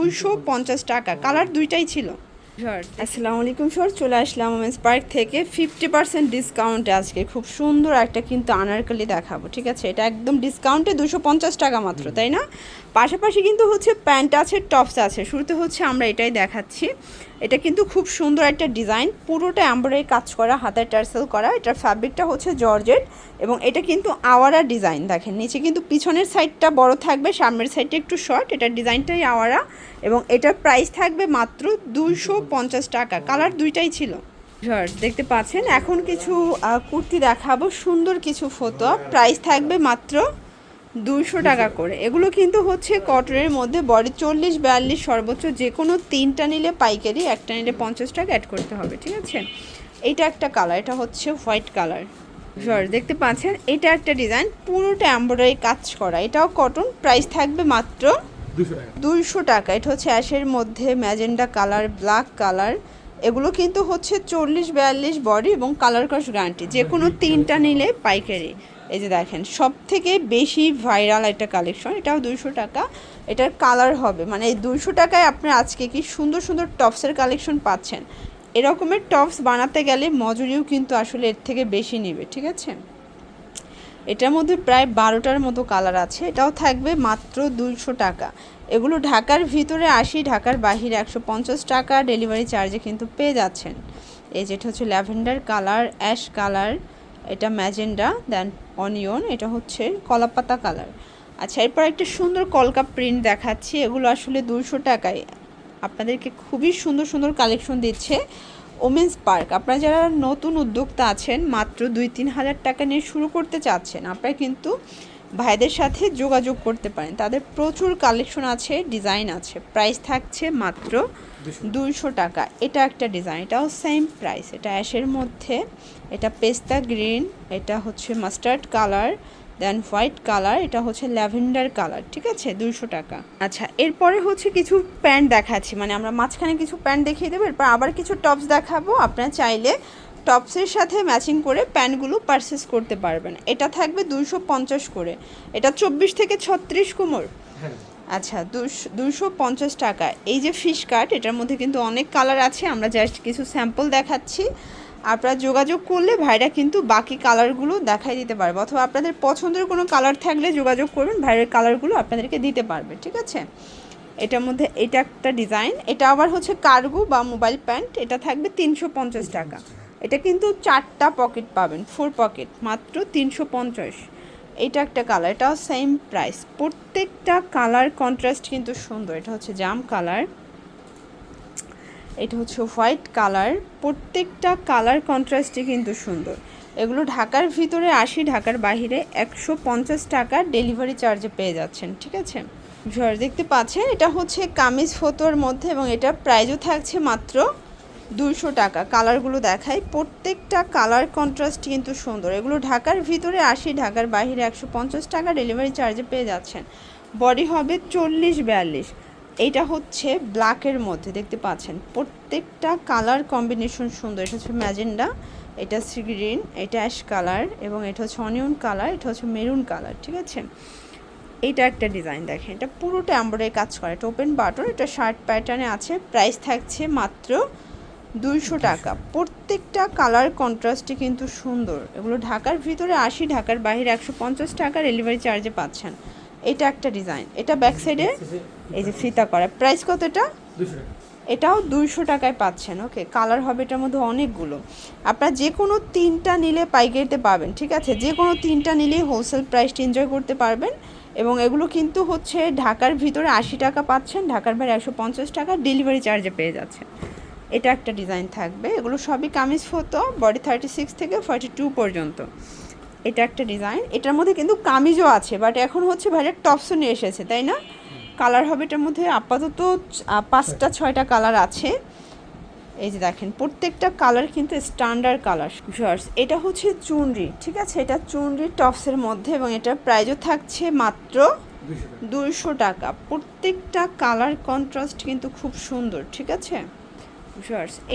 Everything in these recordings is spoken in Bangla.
250 টাকা। কালার দুইটাই ছিল। আসসালামু আলাইকুম স্যার, চলে আসলাম ওমেন্স পার্ক থেকে 50% ডিসকাউন্টে। আজকে খুব সুন্দর একটা কিন্তু আনারকলি দেখাবো, ঠিক আছে? এটা একদম ডিসকাউন্টে 250 টাকা মাত্র, তাই না? পাশাপাশি কিন্তু হচ্ছে প্যান্ট আছে, টপস আছে। শুরুতে হচ্ছে আমরা এটাই দেখাচ্ছি। এটা কিন্তু খুব সুন্দর একটা ডিজাইন, পুরোটা এমব্রয়ডারি কাজ করা, হাতের টার্সেল করা। এটার ফ্যাব্রিকটা হচ্ছে জর্জেট এবং এটা কিন্তু আওয়ারা ডিজাইন। দেখেন নিচে কিন্তু পিছনের সাইডটা বড় থাকবে, সামনের সাইডটা একটু শর্ট। এটার ডিজাইনটাই আওয়ারা এবং এটার প্রাইস থাকবে মাত্র 250 টাকা। কালার দুইটাই ছিল। দেখতে পাচ্ছেন। এখন কিছু কুর্তি দেখাবো, সুন্দর কিছু ফটো। প্রাইস থাকবে মাত্র 200 টাকা করে। এগুলো কিন্তু হচ্ছে কটনের মধ্যে, বডি 40-42 সর্বোচ্চ। যে কোনো তিনটা নিলে পাইকারি, একটা নিলে 50 টাকা অ্যাড করতে হবে, ঠিক আছে? এইটা একটা কালার, এটা হচ্ছে হোয়াইট কালার। দেখতে পাচ্ছেন, এটা একটা ডিজাইন, পুরোটা এমব্রয়ডারি কাজ করা, এটাও কটন। প্রাইস থাকবে মাত্র 200 টাকা। এটা হচ্ছে অ্যাশের মধ্যে ম্যাজেন্ডা কালার, ব্ল্যাক কালার। এগুলো কিন্তু হচ্ছে 40-42 বডি এবং কালার কস গ্যারান্টি। যে কোনো তিনটা নিলে পাইকারি। এই যে দেখেন, সব থেকে বেশি ভাইরাল একটা কালেকশন, এটাও 200 টাকা। এটার কালার হবে, মানে এই 200 টাকায় আপনি আজকে কি সুন্দর সুন্দর টপসের কালেকশন পাচ্ছেন। এরকমের টপস বানাতে গেলে মজুরিও কিন্তু আসলে এর থেকে বেশি নেবে, ঠিক আছে? এটার মধ্যে প্রায় 12টার মতো কালার আছে। এটাও থাকবে মাত্র 200 টাকা। এগুলো ঢাকার ভিতরে 80, ঢাকার বাহিরে 150 টাকা ডেলিভারি চার্জে কিন্তু পেয়ে যাচ্ছেন। এই যেটা হচ্ছে ল্যাভেন্ডার কালার, অ্যাশ কালার, এটা ম্যাজেন্ডা, দেন অনিয়ন, এটা হচ্ছে কলাপাতা কালার। আচ্ছা, এরপর একটা সুন্দর কলকা প্রিন্ট দেখাচ্ছি। এগুলো আসলে 200 টাকায় আপনাদেরকে খুবই সুন্দর সুন্দর কালেকশন দিচ্ছে ওমেন্স পার্ক। আপনারা যারা নতুন উদ্যোক্তা আছেন, মাত্র 2-3 হাজার টাকা নিয়ে শুরু করতে চাচ্ছেন, আপনারা কিন্তু ভাইদের সাথে যোগাযোগ করতে পারেন। তাদের প্রচুর কালেকশন আছে, ডিজাইন আছে। প্রাইস থাকছে মাত্র 200 টাকা। এটা একটা ডিজাইন, এটাও সেম প্রাইস। এটা অ্যাশের মধ্যে, এটা পেস্তা গ্রিন, এটা হচ্ছে মাস্টার্ড কালার, দেন হোয়াইট কালার, এটা হচ্ছে ল্যাভেন্ডার কালার, ঠিক আছে? 200 টাকা। আচ্ছা, এরপরে হচ্ছে কিছু প্যান্ট দেখাচ্ছি, মানে আমরা মাঝখানে কিছু প্যান্ট দেখিয়ে দেবো, এরপর আবার কিছু টপস দেখাবো। আপনারা চাইলে টপসের সাথে ম্যাচিং করে প্যান্টগুলো পারচেস করতে পারবেন। এটা থাকবে 250 করে। এটা 24 থেকে 36 কোমর। আচ্ছা, 250 টাকা। এই যে ফিশ কাট, এটার মধ্যে কিন্তু অনেক কালার আছে, আমরা জাস্ট কিছু স্যাম্পল দেখাচ্ছি। আপনারা যোগাযোগ করলে ভাইরা কিন্তু বাকি কালারগুলো দেখাই দিতে পারবে, অথবা আপনাদের পছন্দের কোনো কালার থাকলে যোগাযোগ করবেন, ভাইয়ের কালারগুলো আপনাদেরকে দিতে পারবে, ঠিক আছে? এটার মধ্যে এটা একটা ডিজাইন, এটা আবার হচ্ছে কার্গো বা মোবাইল প্যান্ট। এটা থাকবে 350 টাকা। এটা কিন্তু 4টা পকেট পাবেন, 4 পকেট, মাত্র 350। এটা একটা কালার, এটাও সেম প্রাইস। প্রত্যেকটা কালার কন্ট্রাস্ট কিন্তু সুন্দর। এটা হচ্ছে জাম কালার, এটা হচ্ছে হোয়াইট কালার। প্রত্যেকটা কালার কন্ট্রাস্টই কিন্তু সুন্দর। এগুলো ঢাকার ভিতরে 80, ঢাকার বাহিরে 150 টাকা ডেলিভারি চার্জে পেয়ে যাচ্ছেন, ঠিক আছে? দেখতে পাচ্ছেন, এটা হচ্ছে কামিজ ফতোর মধ্যে এবং এটা প্রাইসও থাকছে মাত্র 200 টাকা। কালারগুলো দেখাই, প্রত্যেকটা কালার কন্ট্রাস্ট কিন্তু সুন্দর। এগুলো ঢাকার ভিতরে 80, ঢাকার বাহিরে 150 টাকা ডেলিভারি চার্জে পেয়ে যাচ্ছেন। বডি হবে 40-42। এইটা হচ্ছে ব্ল্যাকের মধ্যে, দেখতে পাচ্ছেন প্রত্যেকটা কালার কম্বিনেশন সুন্দর। এটা হচ্ছে ম্যাজেন্ডা, এটা সি গ্রিন, এটা অ্যাশ কালার এবং এটা হচ্ছে অনিয়ন কালার, এটা হচ্ছে মেরুন কালার, ঠিক আছে? এইটা একটা ডিজাইন দেখেন, এটা পুরোটা এমব্রয়ডারি কাজ করা, এটা ওপেন বাটন, এটা শার্ট প্যাটার্নে আছে। প্রাইস থাকছে মাত্র 200 টাকা। প্রত্যেকটা কালার কন্ট্রাস্টই কিন্তু সুন্দর। এগুলো ঢাকার ভিতরে 80, ঢাকার বাইরে 150 টাকা ডেলিভারি চার্জে পাচ্ছেন। এটা একটা ডিজাইন, এটা ব্যাক সাইডে এই যে ফিতা করা। প্রাইস কত এটা? 200 টাকা। এটাও 200 টাকায় পাচ্ছেন। ওকে, কালার হবে এটার মধ্যে অনেকগুলো। আপনারা যে কোনো তিনটা নিলে পাইকারিতে পাবেন, ঠিক আছে? যে কোনো তিনটা নিলেই হোলসেল প্রাইসটা এনজয় করতে পারবেন। এবং এগুলো কিন্তু হচ্ছে ঢাকার ভিতরে 80 টাকা পাচ্ছেন, ঢাকার বাইরে 150 টাকা ডেলিভারি চার্জে পেয়ে যাচ্ছেন। এটা একটা ডিজাইন থাকবে। এগুলো সবই কামিজ ফতো, বডি 36 থেকে 42 পর্যন্ত। এটা একটা ডিজাইন, এটার মধ্যে কিন্তু কামিজও আছে, বাট এখন হচ্ছে ভাইয়ের টপসও নিয়ে এসেছে, তাই না? কালার হবে এটার মধ্যে আপাতত 5টা-6টা কালার আছে। এই যে দেখেন, প্রত্যেকটা কালার কিন্তু স্ট্যান্ডার্ড কালার। এটা হচ্ছে চুনরি, ঠিক আছে? এটা চুনরি টপসের মধ্যে এবং এটার প্রাইসও থাকছে মাত্র 200 টাকা। প্রত্যেকটা কালার কন্ট্রাস্ট কিন্তু খুব সুন্দর, ঠিক আছে?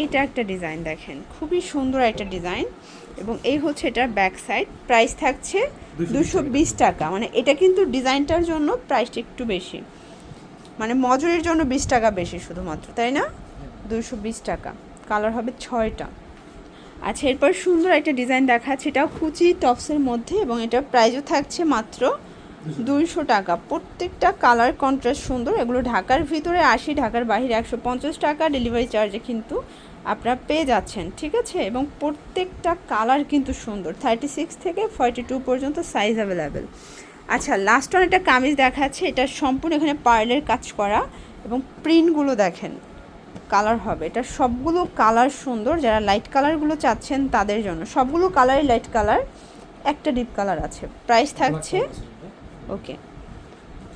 এইটা একটা ডিজাইন দেখেন, খুবই সুন্দর একটা ডিজাইন এবং এই হচ্ছে এটার ব্যাক সাইড। প্রাইস থাকছে 220 টাকা। মানে এটা কিন্তু ডিজাইনটার জন্য প্রাইসটা একটু বেশি। মানে মজুরির জন্য 20 টাকা বেশি শুধুমাত্র, তাই না? 220 টাকা, কালার হবে 6টা। আচ্ছা, এরপর সুন্দর একটা ডিজাইন দেখাচ্ছে, এটাও কুচি টপসের মধ্যে এবং এটা প্রাইসও থাকছে মাত্র 200 টাকা। প্রত্যেকটা কালার কন্ট্রাস্ট সুন্দর। এগুলো ঢাকার ভিতরে 80, ঢাকার বাইরে 150 টাকা ডেলিভারি চার্জে কিন্তু আপনারা পেয়ে যাচ্ছেন, ঠিক আছে? এবং প্রত্যেকটা কালার কিন্তু সুন্দর, 36 থেকে 42 পর্যন্ত সাইজ অ্যাভেলেবেল। আচ্ছা, লাস্ট ওয়ান একটা কামিজ দেখাচ্ছে, এটা সম্পূর্ণ এখানে পার্লের কাজ করা এবং প্রিন্টগুলো দেখেন কালার হবে। এটা সবগুলো কালার সুন্দর, যারা লাইট কালারগুলো চাচ্ছেন তাদের জন্য। সবগুলো কালারই লাইট কালার, একটা ডিপ কালার আছে। প্রাইস থাকছে ওকে।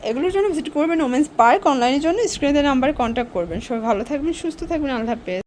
এগুলোর জন্য ভিজিট করবেন ওমেন্স পার্ক। অনলাইনের জন্য স্ক্রিনে নাম্বারে কন্ট্যাক্ট করবেন। সবাই ভালো থাকবেন, সুস্থ থাকবেন, আল্লাহ হাফেজ।